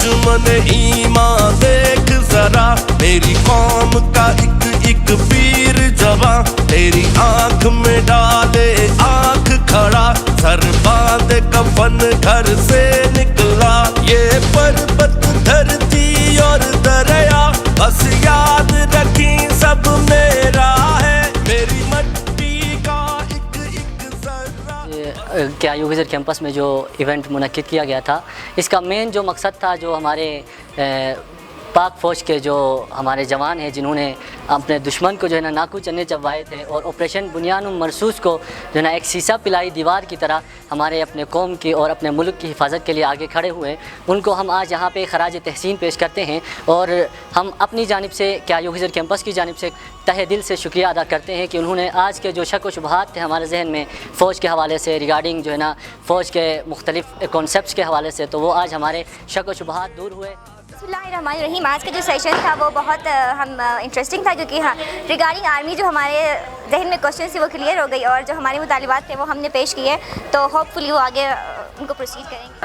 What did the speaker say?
दुश्मन ईमान देख जरा, मेरी कौम का एक वीर जवान, तेरी आंख में डाले आंख खड़ा, सर बांधे कफन घर से निकला। ये पर्वत धरती और दरिया बस याद रखी सब मेरा है, मेरी मट्टी का एक जर्रा। क्या यूविज़र कैंपस में जो इवेंट मुनक्किद किया गया था, इसका मेन जो मकसद था, जो हमारे पाक फ़ौज के जो हमारे जवान हैं जिन्होंने अपने दुश्मन को जो है ना नाकू चन्ने चबवाए थे और ऑपरेशन बुनियान मरसूस को जो है ना एक सीसा पिलाई दीवार की तरह हमारे अपने कौम की और अपने मुल्क की हिफाजत के लिए आगे खड़े हुए, उनको हम आज यहाँ पे खराज तहसीन पेश करते हैं। और हम अपनी जानिब से क्या यूविज़र कैंपस की जानिब से तहे दिल से शुक्रिया अदा करते हैं कि उन्होंने आज के जो शक व शुबहात थे हमारे जहन में फ़ौज के हवाले से रिगार्डिंग जो है ना फ़ौज के मुख्तलिफ़ कॉन्सेप्ट्स के हवाले से, तो वो आज हमारे शक व शुबहात दूर हुए। बिस्मिल्लाहिर्रहमानिर्रहीम। आज का जो सेशन था वो बहुत इंटरेस्टिंग था, क्योंकि हाँ रिगार्डिंग आर्मी जो हमारे जहन में क्वेश्चन थी वो क्लियर हो गई और जो हमारे मुतालिबात थे वो हमने पेश किए, तो होपफुली वो आगे उनको प्रोसीड करेंगे।